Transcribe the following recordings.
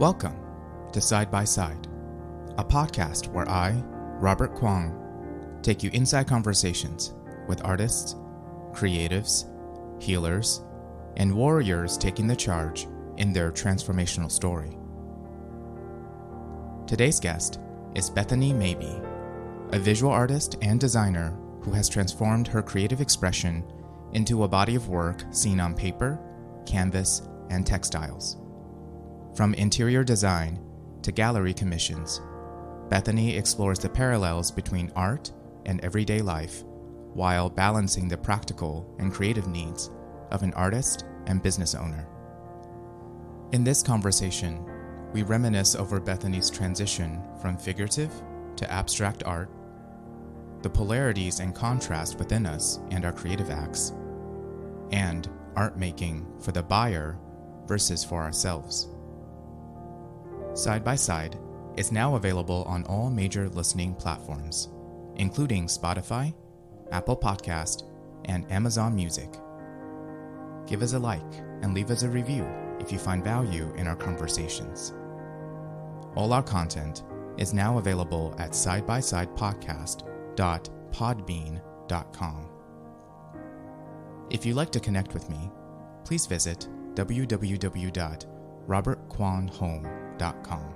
Welcome to Side by Side, a podcast where I, Robert Kuang, take you inside conversations with artists, creatives, healers, and warriors taking the charge in their transformational story. Today's guest is Bethany Mabee, a visual artist and designer who has transformed her creative expression into a body of work seen on paper, canvas, and textiles. From interior design to gallery commissions, Bethany explores the parallels between art and everyday life while balancing the practical and creative needs of an artist and business owner. In this conversation, we reminisce over Bethany's transition from figurative to abstract art, the polarities and contrast within us and our creative acts, and art making for the buyer versus for ourselves. Side by Side is now available on all major listening platforms, including Spotify, Apple Podcast, and Amazon Music. Give us a like and leave us a review if you find value in our conversations. All our content is now available at sidebysidepodcast.podbean.com. If you'd like to connect with me, please visit www.robertquanhome.com.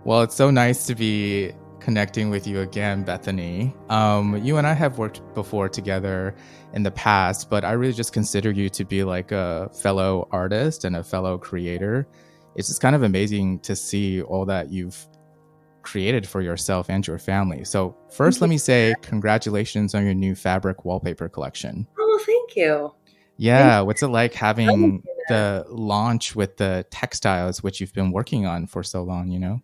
Well, it's so nice to be connecting with you again, Bethany. You and I have worked before together in the past, but I really just consider you to be like a fellow artist and a fellow creator. It's just kind of amazing to see all that you've created for yourself and your family. So first, let me say congratulations on your new fabric wallpaper collection. Oh, thank you. Yeah, what's it like having the launch with the textiles, which you've been working on for so long, you know?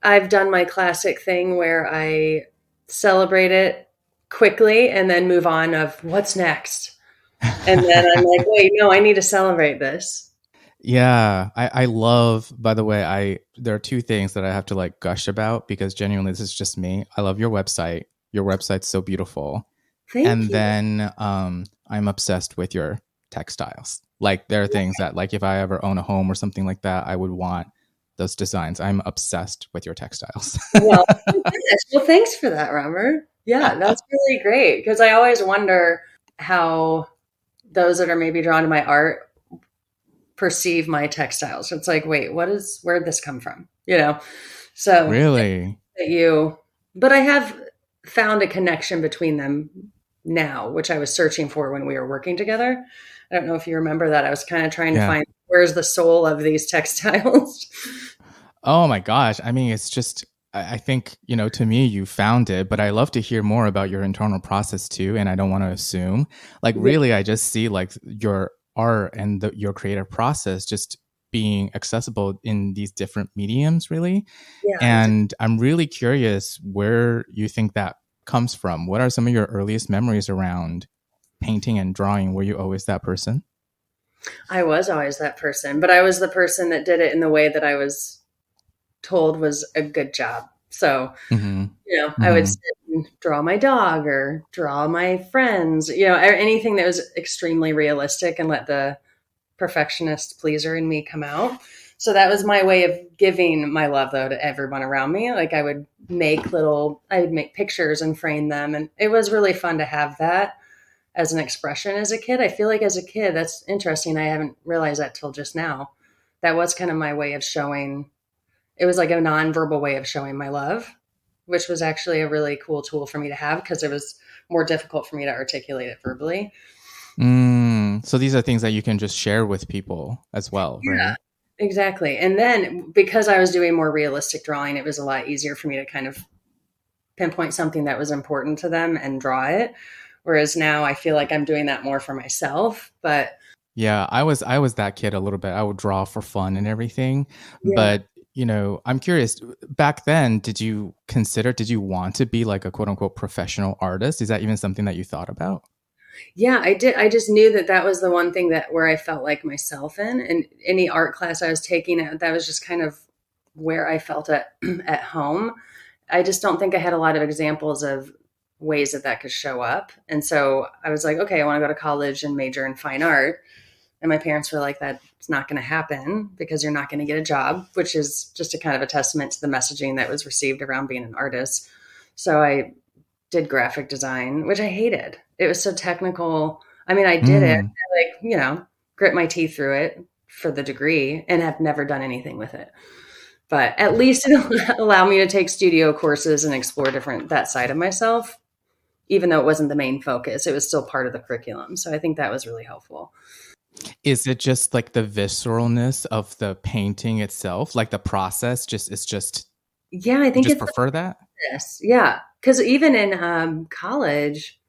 I've done my classic thing where I celebrate it quickly and then move on of what's next. And then I'm like, wait, no, I need to celebrate this. Yeah, I love, by the way, there are two things that I have to like gush about because genuinely this is just me. I love your website. Your website's so beautiful. Thank you. Then I'm obsessed with your textiles. Like there are things that like if I ever own a home or something like that, I would want those designs. I'm obsessed with your textiles. Well, thanks for that, Robert. Yeah, that's really great because I always wonder how those that are maybe drawn to my art perceive my textiles. It's like, wait, where'd this come from? You know? So Really? But I have found a connection between them now, which I was searching for when we were working together. I don't know if you remember that. I was kind of trying to find where's the soul of these textiles. Oh my gosh. I mean, it's just, I think, to me, you found it, but I love to hear more about your internal process too. And I don't want to assume really, I just see like your art and your creative process just being accessible in these different mediums, really. Yeah, and I'm really curious where you think that comes from. What are some of your earliest memories around painting and drawing? Were you always that person? I was always that person, but I was the person that did it in the way that I was told was a good job. So, I would sit and draw my dog or draw my friends, anything that was extremely realistic and let the perfectionist pleaser in me come out. So that was my way of giving my love, though, to everyone around me. Like I would make pictures and frame them. And it was really fun to have that as an expression as a kid. I feel like as a kid, that's interesting. I haven't realized that till just now. That was kind of my way of showing. It was like a nonverbal way of showing my love, which was actually a really cool tool for me to have because it was more difficult for me to articulate it verbally. So these are things that you can just share with people as well, right? Yeah, exactly. And then because I was doing more realistic drawing, it was a lot easier for me to kind of pinpoint something that was important to them and draw it. Whereas now I feel like I'm doing that more for myself, but yeah, I was that kid a little bit. I would draw for fun and everything, but I'm curious, back then, did you want to be like a quote unquote professional artist? Is that even something that you thought about? Yeah, I did. I just knew that was the one thing where I felt like myself in, and any art class I was taking, that was just kind of where I felt at home. I just don't think I had a lot of examples of ways that could show up. And so I was like, okay, I want to go to college and major in fine art. And my parents were like, that's not going to happen because you're not going to get a job, which is just a kind of a testament to the messaging that was received around being an artist. So I did graphic design, which I hated. It was so technical. I mean, I did it, grit my teeth through it for the degree and have never done anything with it. But at least it allowed me to take studio courses and explore that side of myself. Even though it wasn't the main focus, it was still part of the curriculum. So I think that was really helpful. Is it just like the visceralness of the painting itself? Like the process it's just, yeah, I think you just prefer that? Yes. Yeah. Because even in college,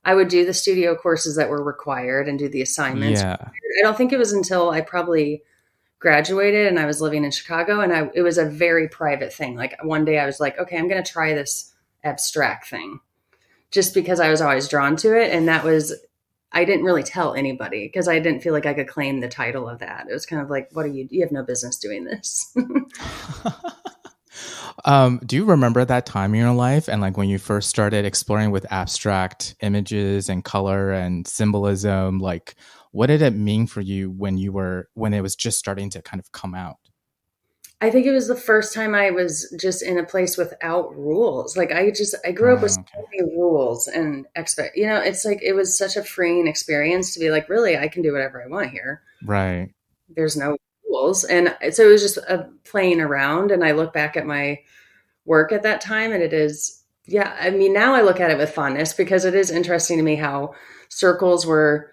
I would do the studio courses that were required and do the assignments. Yeah. I don't think it was until I probably graduated and I was living in Chicago, and it was a very private thing. Like one day I was like, okay, I'm going to try this abstract thing just because I was always drawn to it. And I didn't really tell anybody because I didn't feel like I could claim the title of that. It was kind of like, you have no business doing this. Do you remember that time in your life and like when you first started exploring with abstract images and color and symbolism? Like, what did it mean for you when it was just starting to kind of come out? I think it was the first time I was just in a place without rules. Like I grew up with so many rules and it's like, it was such a freeing experience to be like, really, I can do whatever I want here. Right. There's no rules. And so it was just playing around. And I look back at my work at that time and it is, yeah. I mean, now I look at it with fondness because it is interesting to me how circles were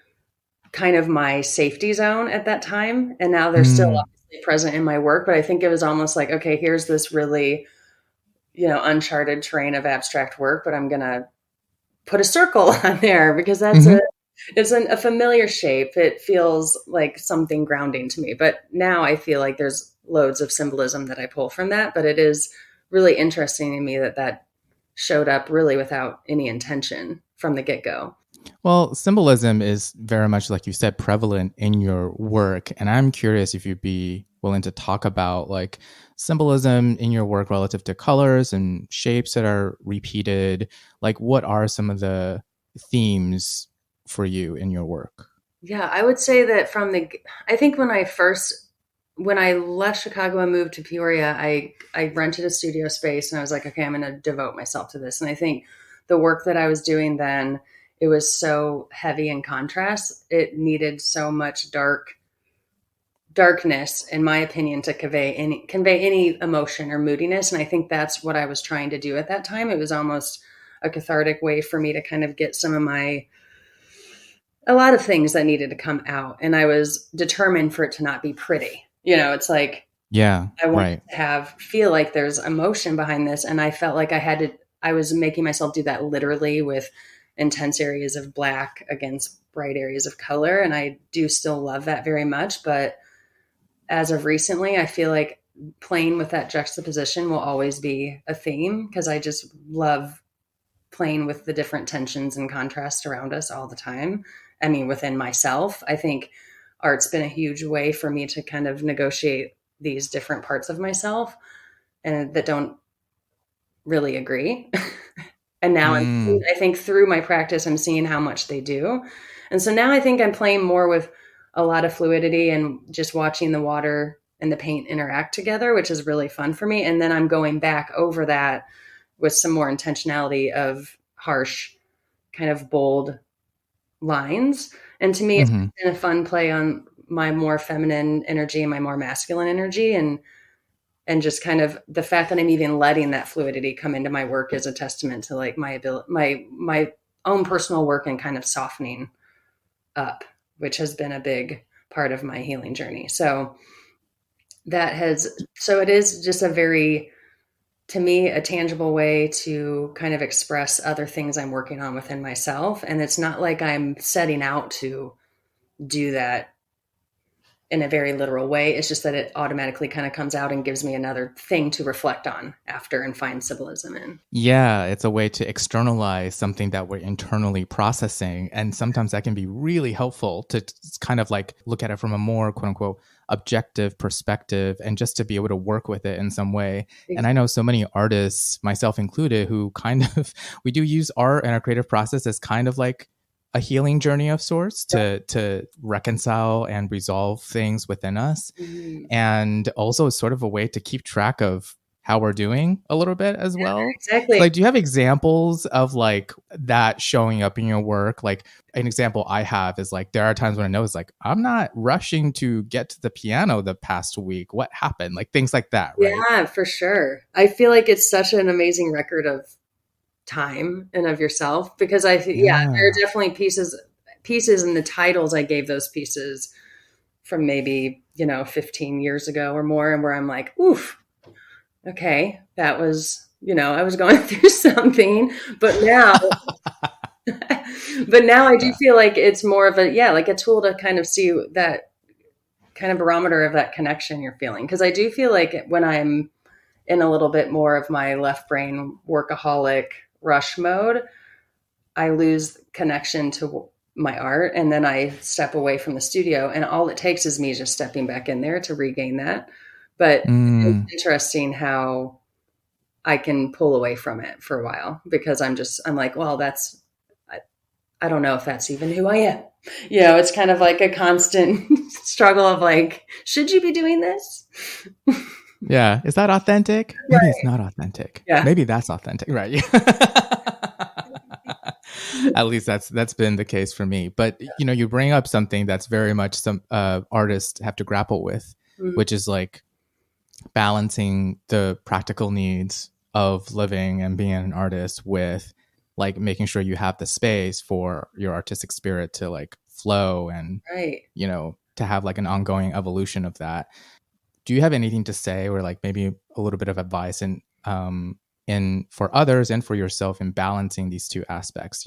kind of my safety zone at that time. And now they're still obviously present in my work, but I think it was almost like, okay, here's this really, uncharted terrain of abstract work, but I'm going to put a circle on there because that's it's a familiar shape. It feels like something grounding to me, but now I feel like there's loads of symbolism that I pull from that, but it is really interesting to me that showed up really without any intention from the get-go. Well, symbolism is very much, like you said, prevalent in your work. And I'm curious if you'd be willing to talk about like symbolism in your work relative to colors and shapes that are repeated. Like, what are some of the themes for you in your work? Yeah, I would say that I think when I left Chicago and moved to Peoria, I rented a studio space and I was like, okay, I'm going to devote myself to this. And I think the work that I was doing then, it was so heavy in contrast. It needed so much darkness, in my opinion, to convey any emotion or moodiness. And I think that's what I was trying to do at that time. It was almost a cathartic way for me to kind of get a lot of things that needed to come out. And I was determined for it to not be pretty. It's like, yeah, I want to feel like there's emotion behind this. And I felt like I was making myself do that literally with intense areas of black against bright areas of color. And I do still love that very much. But as of recently, I feel like playing with that juxtaposition will always be a theme because I just love playing with the different tensions and contrasts around us all the time. I mean, within myself, I think art's been a huge way for me to kind of negotiate these different parts of myself and that don't really agree. And now I think through my practice, I'm seeing how much they do. And so now I think I'm playing more with a lot of fluidity and just watching the water and the paint interact together, which is really fun for me. And then I'm going back over that with some more intentionality of harsh, kind of bold lines. And to me, it's been a fun play on my more feminine energy and my more masculine energy. And just kind of the fact that I'm even letting that fluidity come into my work is a testament to like my ability, my own personal work and kind of softening up, which has been a big part of my healing journey. So it is just to me, a tangible way to kind of express other things I'm working on within myself. And it's not like I'm setting out to do that in a very literal way. It's just that it automatically kind of comes out and gives me another thing to reflect on after and find symbolism in. Yeah, it's a way to externalize something that we're internally processing. And sometimes that can be really helpful to kind of like look at it from a more quote unquote objective perspective and just to be able to work with it in some way. Exactly. And I know so many artists, myself included, who kind of, we do use art and our creative process as kind of like a healing journey of sorts to reconcile and resolve things within us. Mm-hmm. And also sort of a way to keep track of how we're doing a little bit as well. Exactly. So, like, do you have examples of like that showing up in your work? Like, an example I have is like, there are times when I know it's like, I'm not rushing to get to the piano the past week. What happened? Like things like that, right? Yeah, for sure. I feel like it's such an amazing record of time and of yourself, because there are definitely pieces in the titles I gave those pieces from maybe, 15 years ago or more, and where I'm like, oof, okay, that was, I was going through something, but now I do feel like it's more of like a tool to kind of see that kind of barometer of that connection you're feeling. Because I do feel like when I'm in a little bit more of my left brain workaholic rush mode, I lose connection to my art, and then I step away from the studio, and all it takes is me just stepping back in there to regain that. But it's interesting how I can pull away from it for a while, because I'm like, well, I don't know if that's even who I am. It's kind of like a constant struggle of like, should you be doing this? Yeah. Is that authentic? Maybe it's not authentic. Yeah. Maybe that's authentic. Right. At least that's been the case for me. But, you bring up something that's very much some artists have to grapple with, which is like balancing the practical needs of living and being an artist with like making sure you have the space for your artistic spirit to like flow and, to have like an ongoing evolution of that. Do you have anything to say, or like maybe a little bit of advice in for others and for yourself in balancing these two aspects?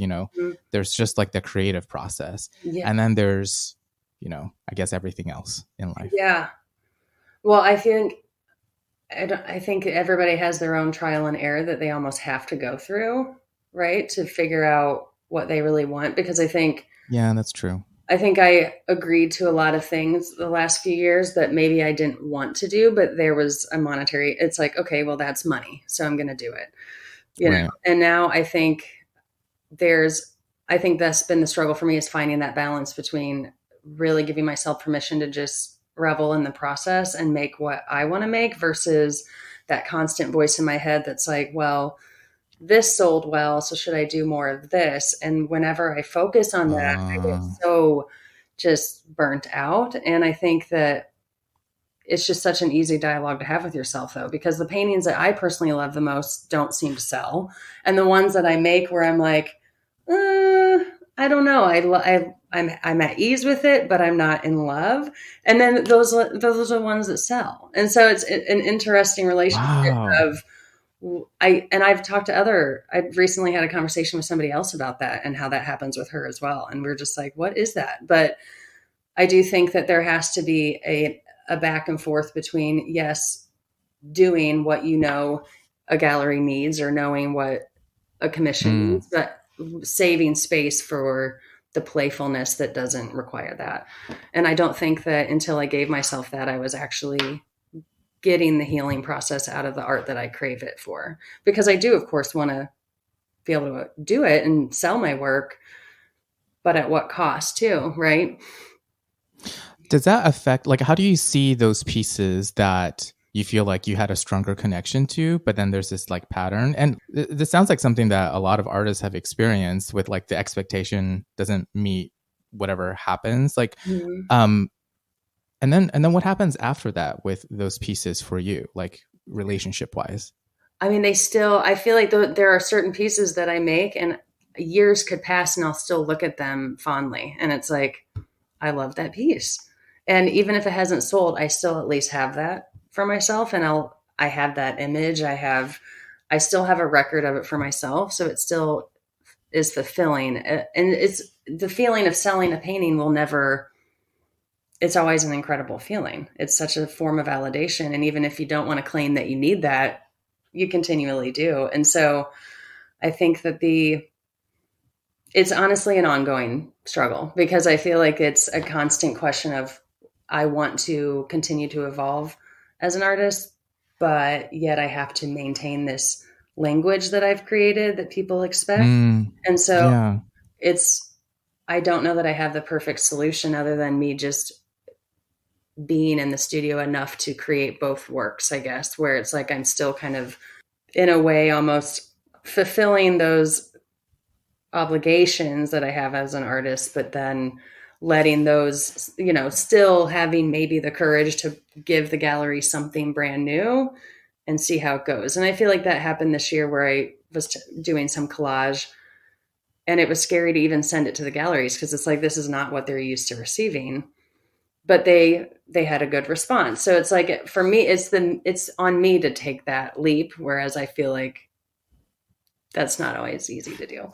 There's just like the creative process, and then there's, I guess everything else in life. Yeah. Well, I think everybody has their own trial and error that they almost have to go through, right, to figure out what they really want. Because I think, that's true. I think I agreed to a lot of things the last few years that maybe I didn't want to do, but there was a monetary, it's like, okay, well, that's money, so I'm going to do it, know? And now I think that's been the struggle for me, is finding that balance between really giving myself permission to just revel in the process and make what I want to make, versus that constant voice in my head that's like, well, this sold well, so should I do more of this? And whenever I focus on that, I get so just burnt out. And I think that it's just such an easy dialogue to have with yourself, though, because the paintings that I personally love the most don't seem to sell. And the ones that I make where I'm like, I don't know, I'm at ease with it, but I'm not in love. And then those are the ones that sell. And so it's an interesting relationship of, I've talked to I've recently had a conversation with somebody else about that and how that happens with her as well. And we're just like, what is that? But I do think that there has to be a back and forth between, yes, doing what a gallery needs, or knowing what a commission needs, but saving space for the playfulness that doesn't require that. And I don't think that until I gave myself that, I was actually getting the healing process out of the art that I crave it for. Because I do, of course, want to be able to do it and sell my work, but at what cost too, right? Does that affect, like, how do you see those pieces that you feel like you had a stronger connection to, but then there's this like pattern? And this sounds like something that a lot of artists have experienced with, like, the expectation doesn't meet whatever happens. Like, and then what happens after that with those pieces for you, like relationship wise? I mean, I feel like there are certain pieces that I make and years could pass and I'll still look at them fondly. And it's like, I love that piece. And even if it hasn't sold, I still at least have that for myself. And I have that image. I still have a record of it for myself. So it still is fulfilling. And it's the feeling of selling a painting it's always an incredible feeling. It's such a form of validation. And even if you don't want to claim that you need that, you continually do. And so I think that it's honestly an ongoing struggle, because I feel like it's a constant question of, I want to continue to evolve as an artist, but yet I have to maintain this language that I've created that people expect. And so it's I don't know that I have the perfect solution other than me just being in the studio enough to create both works, I guess, where it's like I'm still kind of in a way almost fulfilling those obligations that I have as an artist, but then letting those, still having maybe the courage to give the gallery something brand new and see how it goes. And I feel like that happened this year where I was doing some collage, and it was scary to even send it to the galleries because it's like, this is not what they're used to receiving. But they had a good response. So it's like, for me, it's on me to take that leap. Whereas I feel like that's not always easy to do.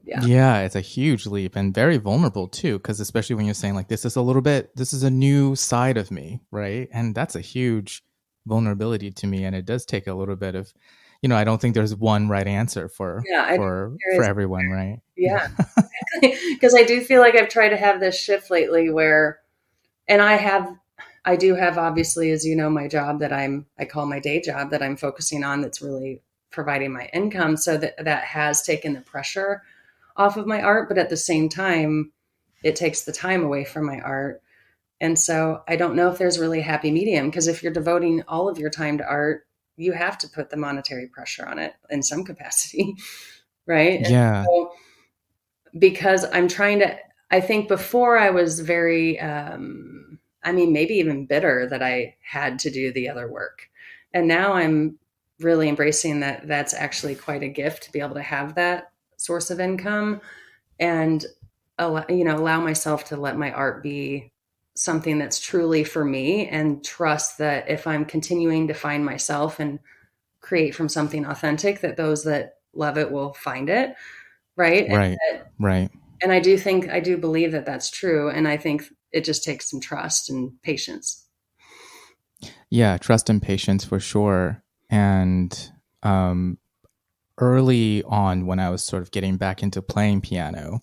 Yeah, it's a huge leap and very vulnerable too, because especially when you're saying like, this is a new side of me, right? And that's a huge vulnerability to me. And it does take a little bit of, I don't think there's one right answer for everyone, right? Yeah. Because I do feel like I've tried to have this shift lately where, and I do have, obviously, as you know, my job that I call my day job that I'm focusing on, that's really providing my income. So that has taken the pressure off of my art, but at the same time, it takes the time away from my art. And so I don't know if there's really a happy medium, because if you're devoting all of your time to art, you have to put the monetary pressure on it in some capacity, right? Yeah. So, because I think before I was very, maybe even bitter that I had to do the other work. And now I'm really embracing that that's actually quite a gift to be able to have that source of income and allow myself to let my art be something that's truly for me, and trust that if I'm continuing to find myself and create from something authentic, that those that love it will find it. Right. Right. And I do believe that that's true. And I think it just takes some trust and patience. Yeah. Trust and patience for sure. And, early on when I was sort of getting back into playing piano,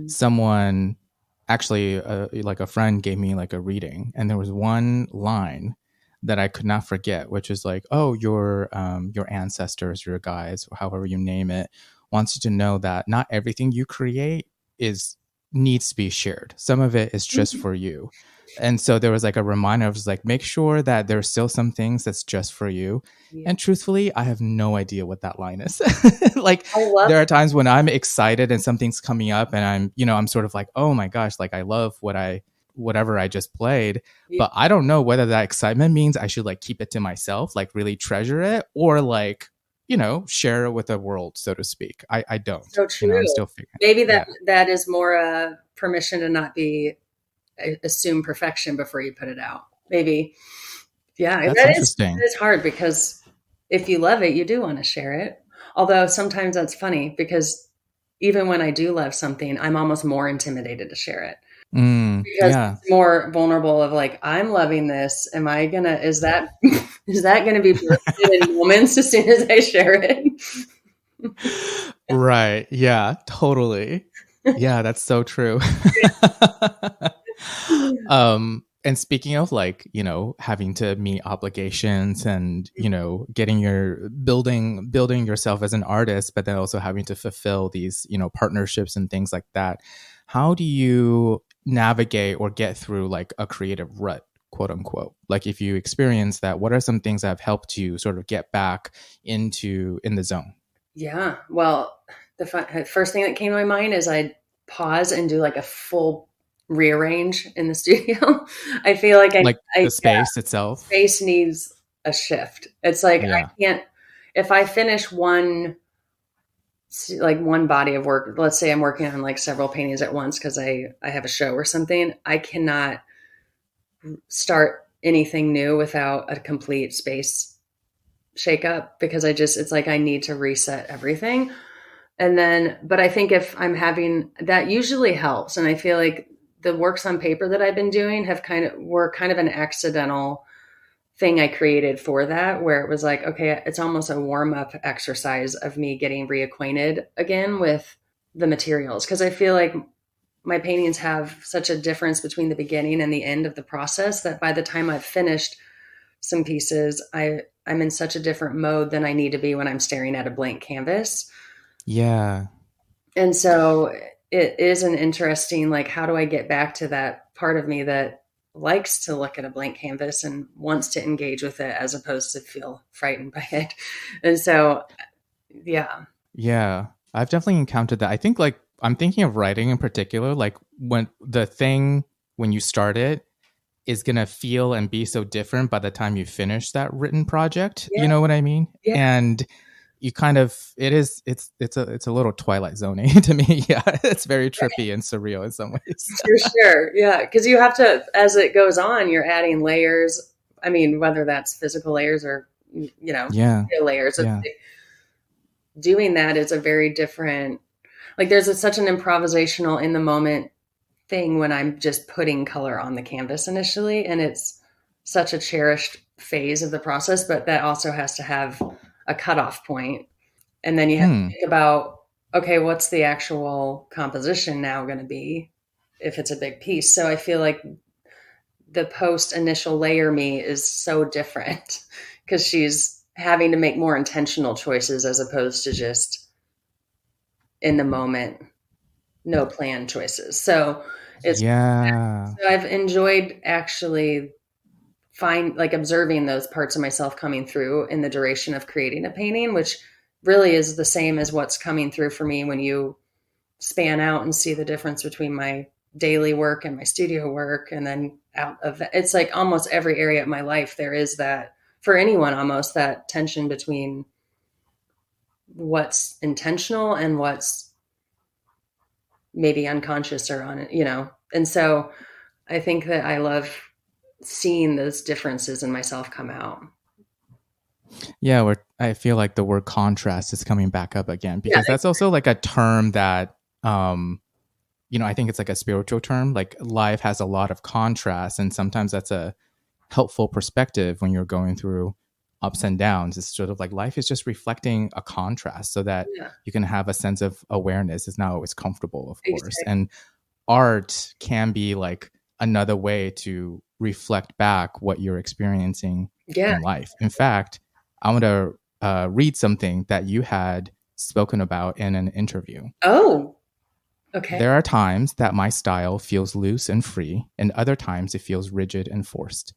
someone actually, like a friend gave me like a reading, and there was one line that I could not forget, which is like, oh, your ancestors, your guides, however you name it, wants you to know that not everything you create needs to be shared. Some of it is just for you. And so there was like a reminder of just like, make sure that there's still some things that's just for you. Yeah. And truthfully, I have no idea what that line is. Like there are times when I'm excited and something's coming up and I'm sort of like, oh my gosh, like I love whatever I just played, but I don't know whether that excitement means I should like keep it to myself, like really treasure it, or like, share it with the world, so to speak. I don't. So true. I'm still figuring. Maybe that is more permission to not assume perfection before you put it out. Maybe. Yeah. That's interesting. It's hard because if you love it, you do want to share it. Although sometimes that's funny because even when I do love something, I'm almost more intimidated to share it. Because it's more vulnerable of like, I'm loving this. Is that going to be bursted in moments as soon as I share it? Right. Yeah, totally. Yeah, that's so true. And speaking of like, having to meet obligations and, getting building yourself as an artist, but then also having to fulfill these, partnerships and things like that. How do you navigate or get through like a creative rut, quote unquote? Like if you experience that, what are some things that have helped you sort of get back in the zone? Yeah. Well, the first thing that came to my mind is I'd pause and do like a full rearrange in the studio. I feel like the space itself. Space needs a shift. It's like, I can't, if I finish one body of work, let's say I'm working on like several paintings at once because I have a show or something, I cannot start anything new without a complete space shakeup, because it's like I need to reset everything. But I think if I'm having that, usually helps. And I feel like the works on paper that I've been doing were kind of an accidental thing I created for that, where it was like, okay, it's almost a warm-up exercise of me getting reacquainted again with the materials. Because I feel like my paintings have such a difference between the beginning and the end of the process that by the time I've finished some pieces, I'm in such a different mode than I need to be when I'm staring at a blank canvas. Yeah. And so it is an interesting, like, how do I get back to that part of me that likes to look at a blank canvas and wants to engage with it as opposed to feel frightened by it. And so, yeah. Yeah, I've definitely encountered that. I think like I'm thinking of writing in particular, like when you start it is going to feel and be so different by the time you finish that written project. Yeah. You know what I mean? Yeah. And you kind of, it's a little Twilight Zone-y to me. Yeah. It's very trippy and surreal in some ways. For sure. Yeah. Because you have to, as it goes on, you're adding layers. I mean, whether that's physical layers or, Yeah. layers. Yeah. Doing that is a very different, like, there's such an improvisational in the moment thing when I'm just putting color on the canvas initially. And it's such a cherished phase of the process, but that also has to have a cutoff point. And then you have to think about, okay, what's the actual composition now going to be if it's a big piece? So I feel like the post initial layer me is so different because she's having to make more intentional choices as opposed to just in the moment, no plan choices. So it's, Yeah. so I've enjoyed actually observing those parts of myself coming through in the duration of creating a painting, which really is the same as what's coming through for me when you span out and see the difference between my daily work and my studio work. And then out of that, it's like almost every area of my life, there is that, for anyone, almost that tension between what's intentional and what's maybe unconscious or on it, And so I think that I love seeing those differences in myself come out. Yeah, I feel like the word contrast is coming back up again because that's also like a term that, I think it's like a spiritual term. Like life has a lot of contrast, and sometimes that's a helpful perspective when you're going through ups and downs. It's sort of like life is just reflecting a contrast so that you can have a sense of awareness. It's not always comfortable, of course. Exactly. And art can be like another way to reflect back what you're experiencing in life. In fact, I want to read something that you had spoken about in an interview. Oh, okay. There are times that my style feels loose and free, and other times it feels rigid and forced.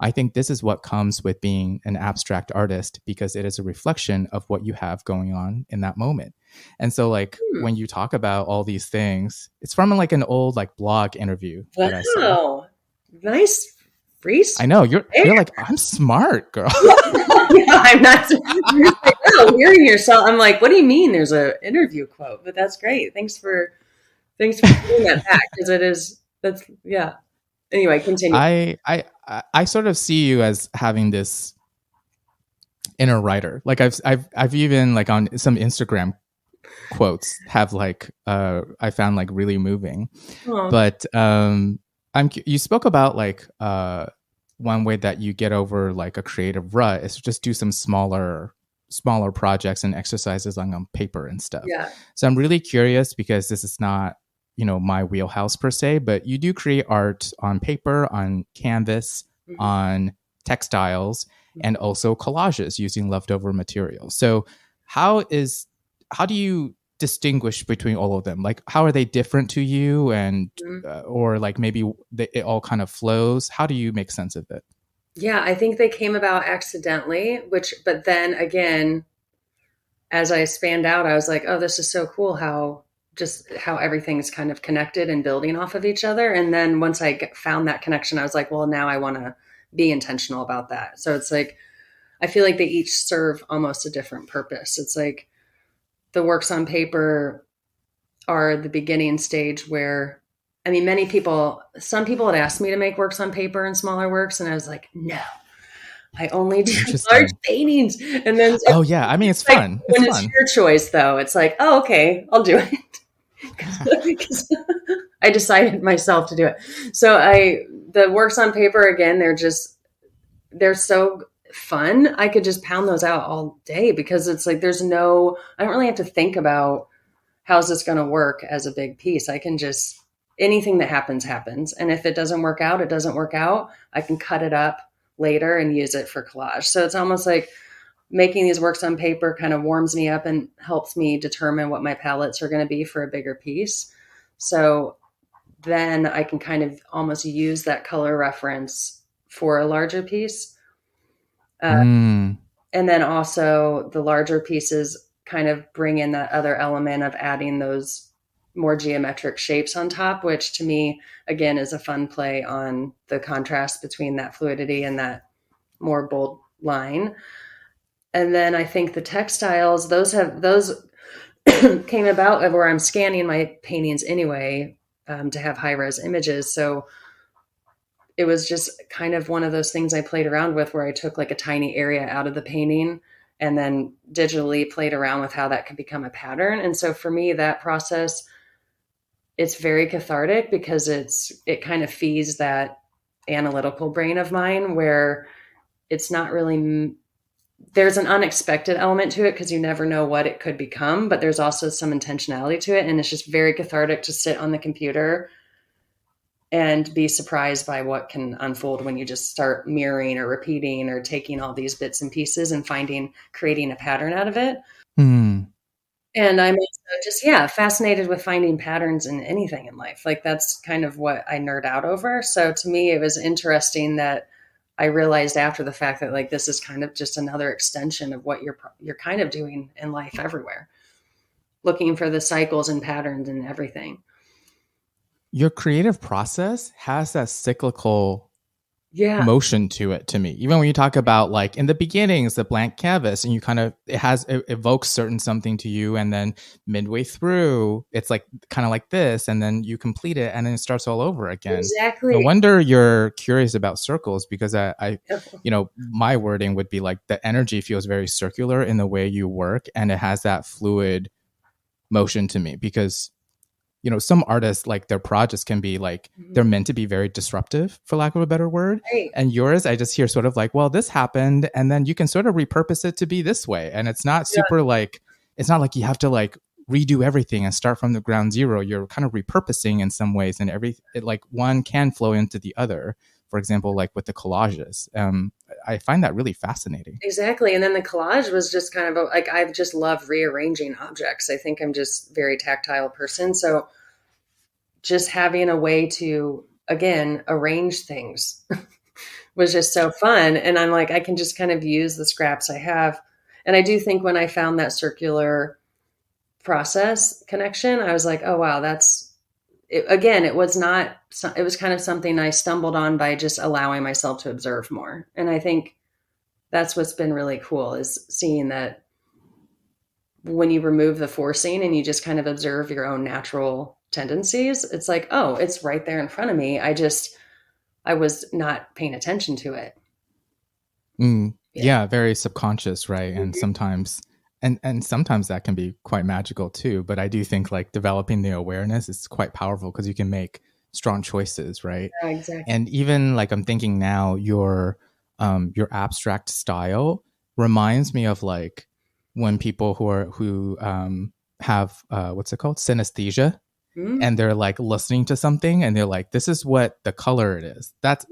I think this is what comes with being an abstract artist because it is a reflection of what you have going on in that moment. And so like when you talk about all these things, it's from like an old like blog interview that I saw. Wow. Nice freeze. I know you're like, I'm smart, girl. I'm not. You're like, oh, hearing yourself. I'm like, what do you mean? There's an interview quote, but that's great. Thanks for doing that back because yeah. Anyway, continue. I sort of see you as having this inner writer. Like I've even like on some Instagram quotes have like I found like really moving. Aww. But you spoke about like one way that you get over like a creative rut is to just do some smaller projects and exercises on paper and stuff. Yeah. So I'm really curious because this is not, my wheelhouse per se, but you do create art on paper, on canvas, on textiles, and also collages using leftover material. So how do you distinguish between all of them? Like, how are they different to you? And, or like maybe it all kind of flows. How do you make sense of it? Yeah, I think they came about accidentally, but then again, as I spanned out, I was like, oh, this is so cool how everything's kind of connected and building off of each other. And then once I found that connection, I was like, well, now I want to be intentional about that. So it's like, I feel like they each serve almost a different purpose. It's like the works on paper are the beginning stage where, I mean, some people had asked me to make works on paper and smaller works. And I was like, no, I only do large paintings. And then, oh yeah, I mean, it's like, fun. When it's your choice though, it's like, oh, okay, I'll do it. Because I decided myself to do it. So the works on paper, again, they're so fun. I could just pound those out all day because it's like, I don't really have to think about how's this going to work as a big piece. I can just, anything that happens. And if it doesn't work out, it doesn't work out. I can cut it up later and use it for collage. So it's almost like making these works on paper kind of warms me up and helps me determine what my palettes are going to be for a bigger piece. So then I can kind of almost use that color reference for a larger piece. And then also the larger pieces kind of bring in that other element of adding those more geometric shapes on top, which to me, again, is a fun play on the contrast between that fluidity and that more bold line. And then I think the textiles, those came about where I'm scanning my paintings anyway, to have high res images. So it was just kind of one of those things I played around with where I took like a tiny area out of the painting and then digitally played around with how that could become a pattern. And so for me, that process, it's very cathartic because it kind of feeds that analytical brain of mine where it's not really, there's an unexpected element to it because you never know what it could become, but there's also some intentionality to it. And it's just very cathartic to sit on the computer and be surprised by what can unfold when you just start mirroring or repeating or taking all these bits and pieces and creating a pattern out of it. And I'm also just, fascinated with finding patterns in anything in life. Like that's kind of what I nerd out over. So to me, it was interesting that I realized after the fact that like, this is kind of just another extension of what you're kind of doing in life everywhere, looking for the cycles and patterns and everything. Your creative process has that cyclical motion to it to me. Even when you talk about like in the beginnings, the blank canvas, and you kind of, it evokes certain something to you. And then midway through, it's like kind of like this, and then you complete it and then it starts all over again. Exactly. No wonder you're curious about circles, because I my wording would be like the energy feels very circular in the way you work, and it has that fluid motion to me because some artists, like their projects can be like, they're meant to be very disruptive, for lack of a better word. Right. And yours, I just hear sort of like, well, this happened, and then you can sort of repurpose it to be this way. And it's not super like, it's not like you have to like redo everything and start from the ground zero. You're kind of repurposing in some ways, and like one can flow into the other. For example, like with the collages, I find that really fascinating. Exactly. And then the collage was just kind of like, I just love rearranging objects. I think I'm just a very tactile person. So just having a way to, again, arrange things was just so fun. And I'm like, I can just kind of use the scraps I have. And I do think when I found that circular process connection, I was like, oh, wow, it was kind of something I stumbled on by just allowing myself to observe more. And I think that's what's been really cool, is seeing that when you remove the forcing and you just kind of observe your own natural tendencies, it's like, oh, it's right there in front of me. I was not paying attention to it. Yeah, very subconscious, right? And sometimes and sometimes that can be quite magical too. But I do think like developing the awareness is quite powerful because you can make strong choices, right? Yeah, exactly. And even like I'm thinking now, your abstract style reminds me of like when people who have what's it called, synesthesia, and they're like listening to something and they're like, this is what the color it is. That's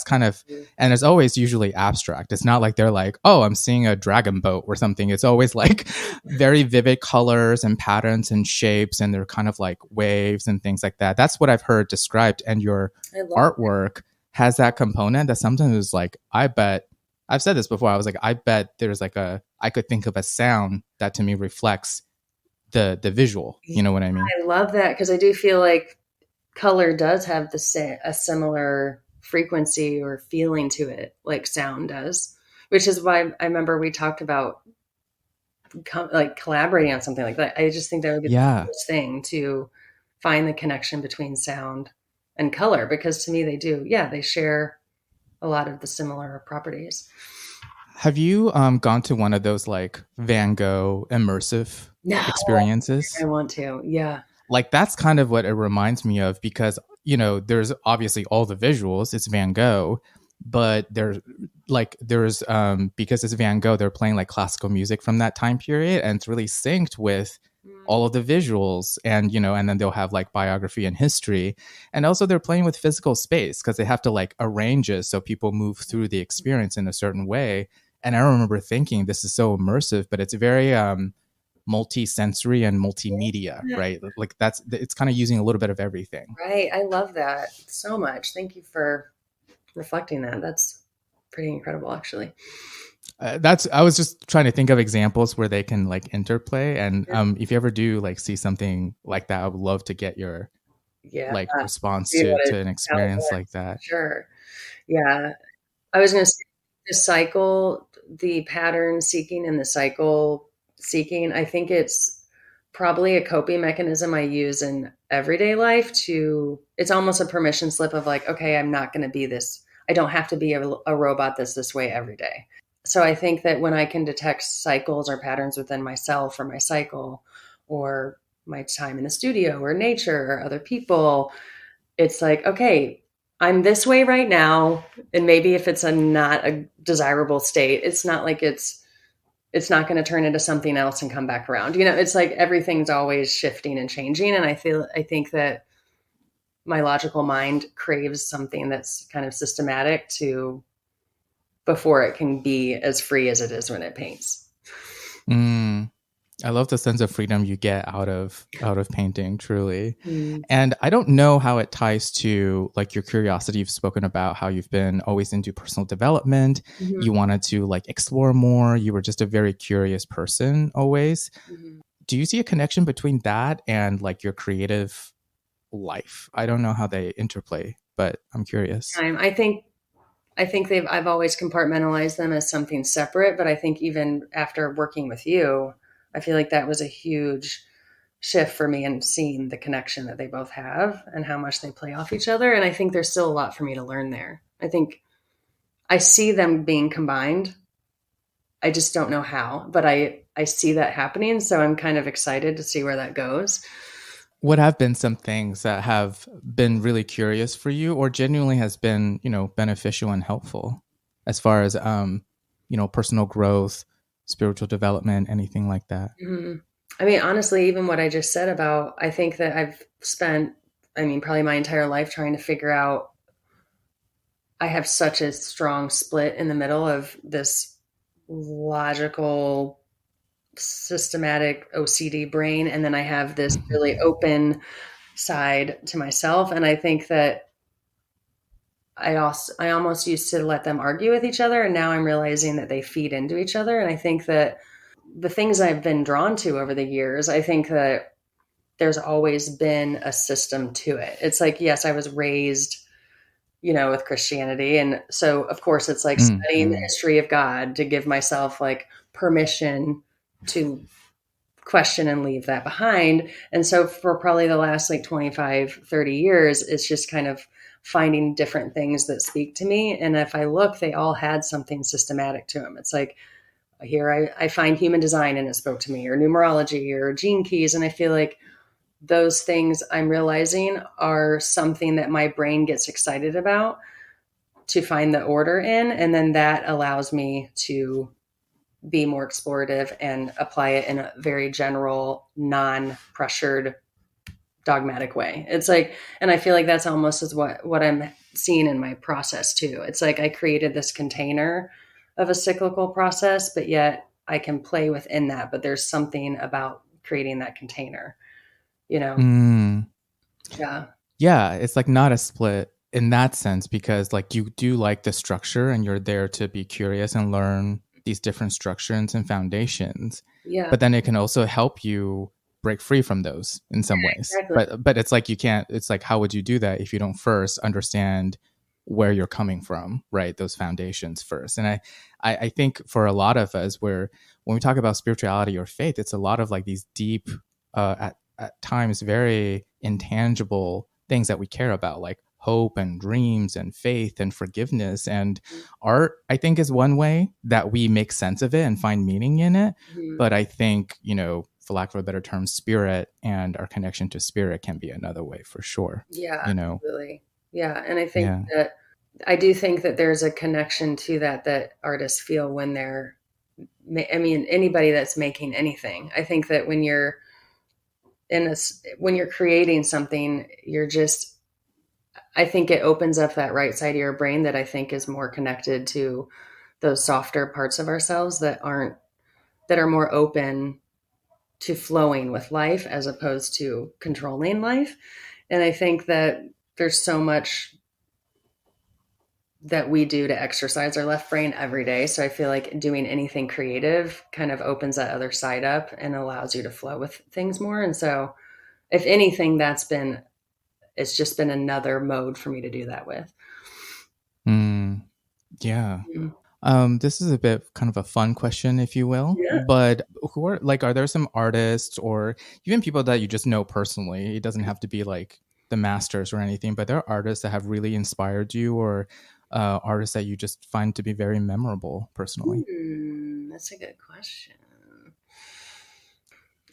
kind of, and it's always usually abstract. It's not like they're like, oh, I'm seeing a dragon boat or something. It's always like very vivid colors and patterns and shapes, and they're kind of like waves and things like that. That's what I've heard described. And your artwork has that component that sometimes is like, I bet, I've said this before, I was like, I bet there's like I could think of a sound that to me reflects the visual, you know what I mean? I love that, because I do feel like color does have a similar frequency or feeling to it, like sound does, which is why I remember we talked about like collaborating on something like that. I just think that would be the coolest thing, to find the connection between sound and color, because to me they share a lot of the similar properties. Have you gone to one of those like Van Gogh immersive experiences? I want to, yeah. Like that's kind of what it reminds me of, because there's obviously all the visuals, it's Van Gogh, but there's because it's Van Gogh, they're playing like classical music from that time period, and it's really synced with all of the visuals, and and then they'll have like biography and history, and also they're playing with physical space because they have to like arrange it so people move through the experience in a certain way. And I remember thinking, this is so immersive, but it's very multi-sensory and multimedia, right? Like it's kind of using a little bit of everything. Right. I love that so much. Thank you for reflecting that. That's pretty incredible, actually. I was just trying to think of examples where they can like interplay. And if you ever do like see something like that, I would love to get your Yeah. like response See what to an how it experience like works. that. Sure. Yeah. I was going to say the cycle, the pattern seeking and the cycle seeking, I think it's probably a coping mechanism I use in everyday life it's almost a permission slip of like, okay, I'm not going to be this. I don't have to be a robot that's this way every day. So I think that when I can detect cycles or patterns within myself or my cycle or my time in the studio or nature or other people, it's like, okay, I'm this way right now. And maybe if it's not a desirable state, it's not like it's not going to turn into something else and come back around. It's like everything's always shifting and changing. And I think that my logical mind craves something that's kind of systematic before it can be as free as it is when it paints. I love the sense of freedom you get out of painting, truly. And I don't know how it ties to like your curiosity. You've spoken about how you've been always into personal development. You wanted to like explore more. You were just a very curious person always. Do you see a connection between that and like your creative life? I don't know how they interplay, but I'm curious. I think I've always compartmentalized them as something separate, but I think even after working with you, I feel like that was a huge shift for me in seeing the connection that they both have and how much they play off each other. And I think there's still a lot for me to learn there. I think I see them being combined. I just don't know how, but I see that happening. So I'm kind of excited to see where that goes. What have been some things that have been really curious for you or genuinely has been, beneficial and helpful as far as, personal growth, spiritual development, anything like that? I mean, honestly, even what I just said about, I think that I've spent, probably my entire life trying to figure out, I have such a strong split in the middle of this logical, systematic OCD brain. And then I have this really open side to myself. And I think that I almost used to let them argue with each other. And now I'm realizing that they feed into each other. And I think that the things I've been drawn to over the years, I think that there's always been a system to it. It's like, yes, I was raised, with Christianity. And so of course it's like studying the history of God to give myself like permission to question and leave that behind. And so for probably the last like 25, 30 years, it's just kind of finding different things that speak to me. And if I look, they all had something systematic to them. It's like, here I find human design and it spoke to me, or numerology or gene keys. And I feel like those things I'm realizing are something that my brain gets excited about to find the order in. And then that allows me to be more explorative and apply it in a very general, non-pressured, dogmatic way. It's like, and I feel like that's almost as what I'm seeing in my process too. It's like I created this container of a cyclical process, but yet I can play within that. But there's something about creating that container, Yeah. Yeah, it's like not a split in that sense because like you do like the structure and you're there to be curious and learn these different structures and foundations. Yeah. But then it can also help you break free from those in some ways. Exactly. But it's like it's like how would you do that if you don't first understand where you're coming from, right? Those foundations first. And I think for a lot of us when we talk about spirituality or faith, it's a lot of like these deep at times very intangible things that we care about, like hope and dreams and faith and forgiveness. And art, I think, is one way that we make sense of it and find meaning in it. But I think, for lack of a better term, spirit and our connection to spirit can be another way for sure. Yeah, absolutely. Yeah. And I think that I do think that there's a connection to that artists feel when they're, anybody that's making anything. I think that when you're when you're creating something, I think it opens up that right side of your brain that I think is more connected to those softer parts of ourselves that are more open to flowing with life as opposed to controlling life. And I think that there's so much that we do to exercise our left brain every day. So I feel like doing anything creative kind of opens that other side up and allows you to flow with things more. And so if anything, it's just been another mode for me to do that with. Yeah. This is a bit kind of a fun question, if you will, Yeah. but are there some artists or even people that you just know personally? It doesn't have to be like the masters or anything, but there are artists that have really inspired you, or artists that you just find to be very memorable personally. That's a good question.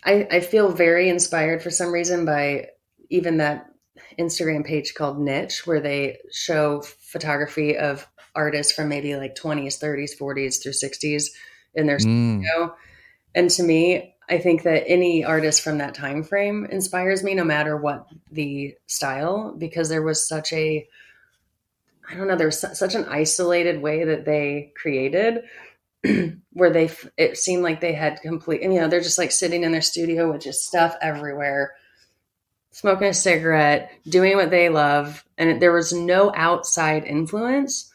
I feel very inspired for some reason by even that Instagram page called Niche, where they show photography of artists from maybe like 20s, 30s, 40s through 60s in their studio. And to me, I think that any artist from that time frame inspires me, no matter what the style, because there was such an isolated way that they created where it seemed like they had complete, and, they're just like sitting in their studio with just stuff everywhere, smoking a cigarette, doing what they love. And there was no outside influence.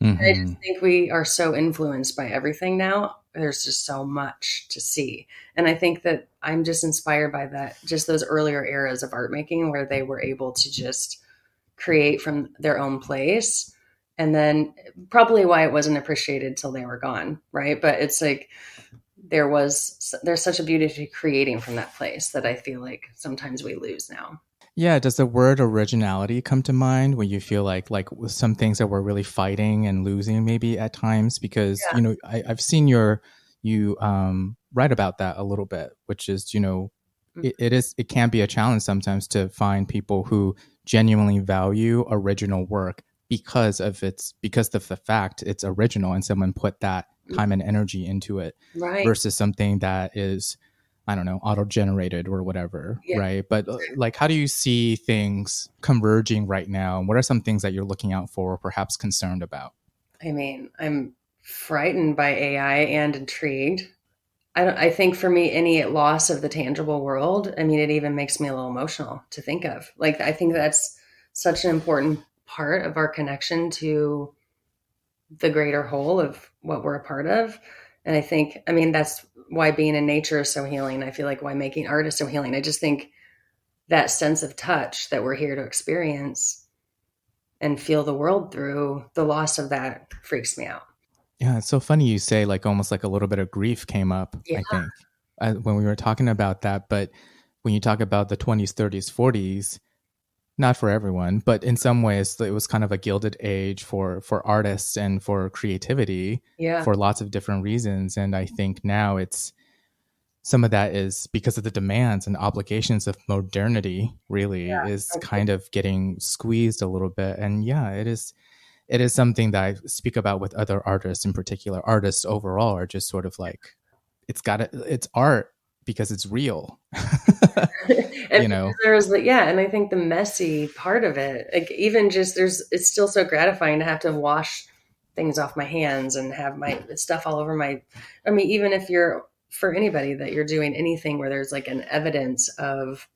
I just think we are so influenced by everything now. There's just so much to see. And I think that I'm just inspired by that, just those earlier eras of art making where they were able to just create from their own place. And then probably why it wasn't appreciated till they were gone, right? But it's like there's such a beauty to creating from that place that I feel like sometimes we lose now. Yeah, does the word originality come to mind when you feel like with some things that we're really fighting and losing maybe at times? Because I've seen you write about that a little bit, which is it can be a challenge sometimes to find people who genuinely value original work because of the fact it's original and someone put that time and energy into it, right, versus something that is, I don't know, auto-generated or whatever, right? But like, how do you see things converging right now? And what are some things that you're looking out for or perhaps concerned about? I mean, I'm frightened by AI and intrigued. I think for me, any loss of the tangible world, I mean, it even makes me a little emotional to think of. Like, I think that's such an important part of our connection to the greater whole of what we're a part of. And I think, I mean, that's why being in nature is so healing. I feel like why making art is so healing. I just think that sense of touch that we're here to experience and feel the world through, the loss of that freaks me out. Yeah, it's so funny you say like almost like a little bit of grief came up, I think, when we were talking about that. But when you talk about the 20s, 30s, 40s, not for everyone, but in some ways it was kind of a gilded age for artists and for creativity for lots of different reasons. And I think now some of that is because of the demands and obligations of modernity really is kind of getting squeezed a little bit. And it is something that I speak about with other artists in particular. Artists overall are just sort of like, it's art because it's real. And and I think the messy part of it, like even just it's still so gratifying to have to wash things off my hands and have my stuff all over I mean, even if for anybody that you're doing anything where there's like an evidence of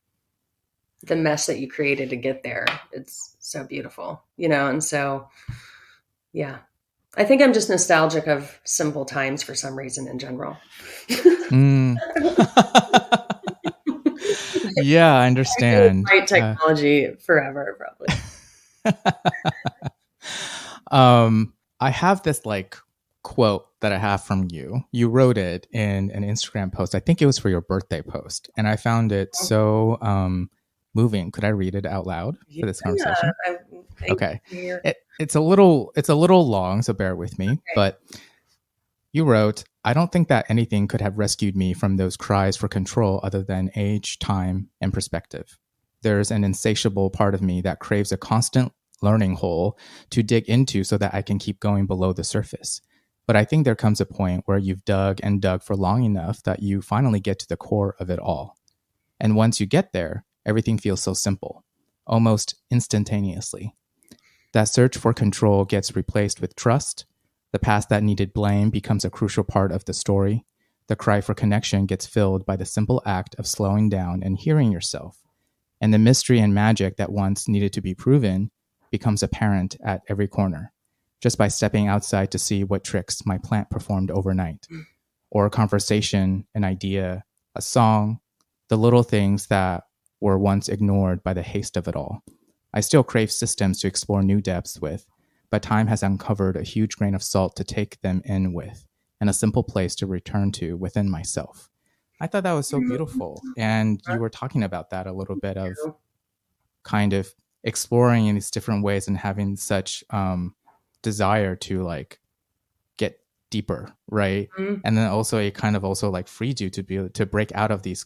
the mess that you created to get there, it's so beautiful, and so, I think I'm just nostalgic of simple times for some reason in general. Yeah, I understand. Fight technology forever, probably. I have this like quote that I have from you. You wrote it in an Instagram post. I think it was for your birthday post, and I found it so moving. Could I read it out loud for this conversation? Okay. It's a little long, so bear with me. Okay. But you wrote, "I don't think that anything could have rescued me from those cries for control other than age, time, and perspective. There's an insatiable part of me that craves a constant learning hole to dig into so that I can keep going below the surface. But I think there comes a point where you've dug and dug for long enough that you finally get to the core of it all. And once you get there, everything feels so simple, almost instantaneously. That search for control gets replaced with trust. The past that needed blame becomes a crucial part of the story. The cry for connection gets filled by the simple act of slowing down and hearing yourself. And the mystery and magic that once needed to be proven becomes apparent at every corner, just by stepping outside to see what tricks my plant performed overnight. Or a conversation, an idea, a song, the little things that were once ignored by the haste of it all. I still crave systems to explore new depths with, but time has uncovered a huge grain of salt to take them in with, and a simple place to return to within myself. I thought that was so beautiful. And you were talking about that a little bit of kind of exploring in these different ways and having such desire to like get deeper, right? Mm-hmm. And then also it kind of also like freed you to be able to break out of these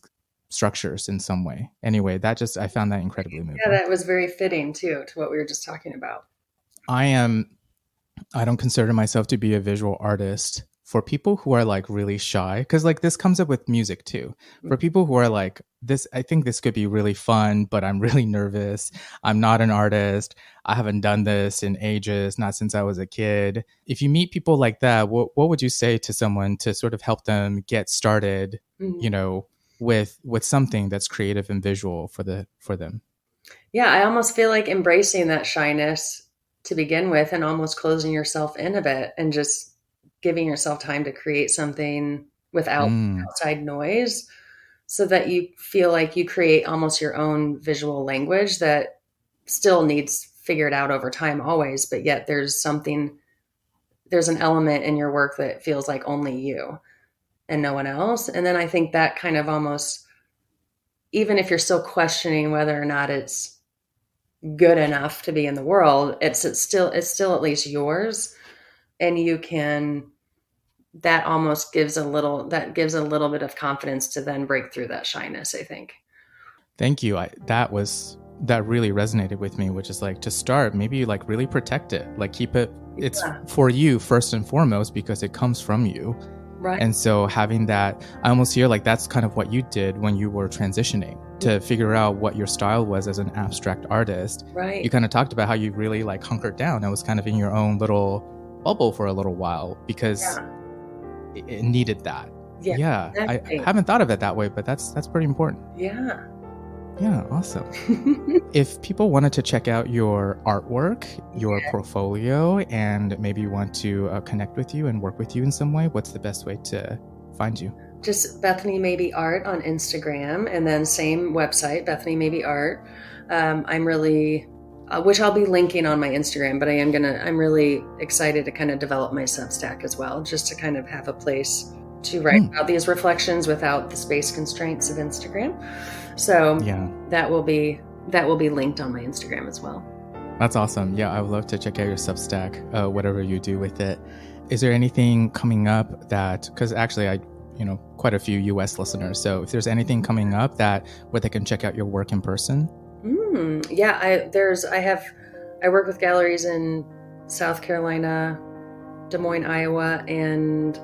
structures in some way. Anyway, I found that incredibly moving. Yeah, that was very fitting too to what we were just talking about. I don't consider myself to be a visual artist. For people who are like really shy, because like this comes up with music too. For people who are like this, I think this could be really fun, but I'm really nervous. I'm not an artist. I haven't done this in ages, not since I was a kid. If you meet people like that, what would you say to someone to sort of help them get started, you know, with something that's creative and visual for them? Yeah, I almost feel like embracing that shyness to begin with and almost closing yourself in a bit and just giving yourself time to create something without outside noise so that you feel like you create almost your own visual language that still needs figured out over time always, but yet there's an element in your work that feels like only you and no one else. And then I think that kind of almost, even if you're still questioning whether or not it's good enough to be in the world, it's still at least yours. And that almost gives a little bit of confidence to then break through that shyness, I think. Thank you. That really resonated with me, which is like to start, maybe like really protect it, like keep it. It's for you first and foremost, because it comes from you. Right. And so having that, I almost hear like that's kind of what you did when you were transitioning to figure out what your style was as an abstract artist. Right. You kind of talked about how you really like hunkered down and was kind of in your own little bubble for a little while because it needed that. Yeah. Exactly. I haven't thought of it that way, but that's pretty important. Yeah. Yeah, awesome. If people wanted to check out your artwork, your portfolio, and maybe want to connect with you and work with you in some way, what's the best way to find you? Just Bethany Mabee Art on Instagram, and then same website, Bethany Mabee Art. I'm really, which I'll be linking on my Instagram, but I'm really excited to kind of develop my Substack as well, just to kind of have a place to write about these reflections without the space constraints of Instagram. So that will be linked on my Instagram as well. That's awesome. Yeah, I would love to check out your Substack, whatever you do with it. Is there anything coming up because actually quite a few US listeners. So if there's anything coming up where they can check out your work in person? Yeah, I work with galleries in South Carolina, Des Moines, Iowa, and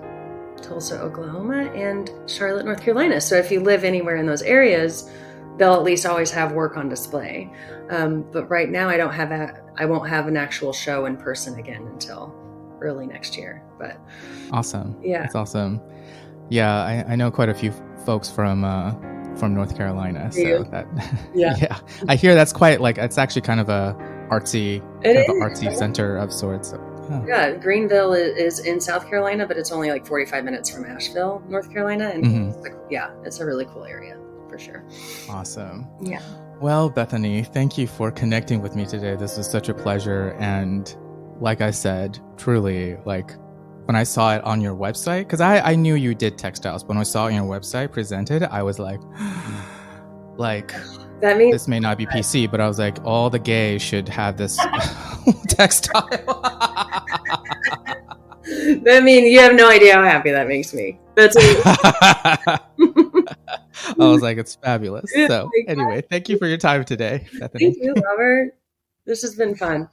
Tulsa, Oklahoma, and Charlotte, North Carolina. So if you live anywhere in those areas, they'll at least always have work on display. But right now I won't have an actual show in person again until early next year. But awesome. Yeah. That's awesome. Yeah, I know quite a few folks from North Carolina. So I hear that's quite like, it's actually kind of a artsy center of sorts. So. Yeah, Greenville is in South Carolina, but it's only like 45 minutes from Asheville, North Carolina. And it's a really cool area for sure. Awesome. Yeah. Well, Bethany, thank you for connecting with me today. This was such a pleasure. And like I said, truly, like when I saw it on your website, because I knew you did textiles, but when I saw it on your website presented, I was like, that means this may not be PC, but I was like, all the gays should have this textile. I mean, you have no idea how happy that makes me. That's I was like, it's fabulous. So anyway, thank you for your time today, Bethany. Thank you, Robert. This has been fun.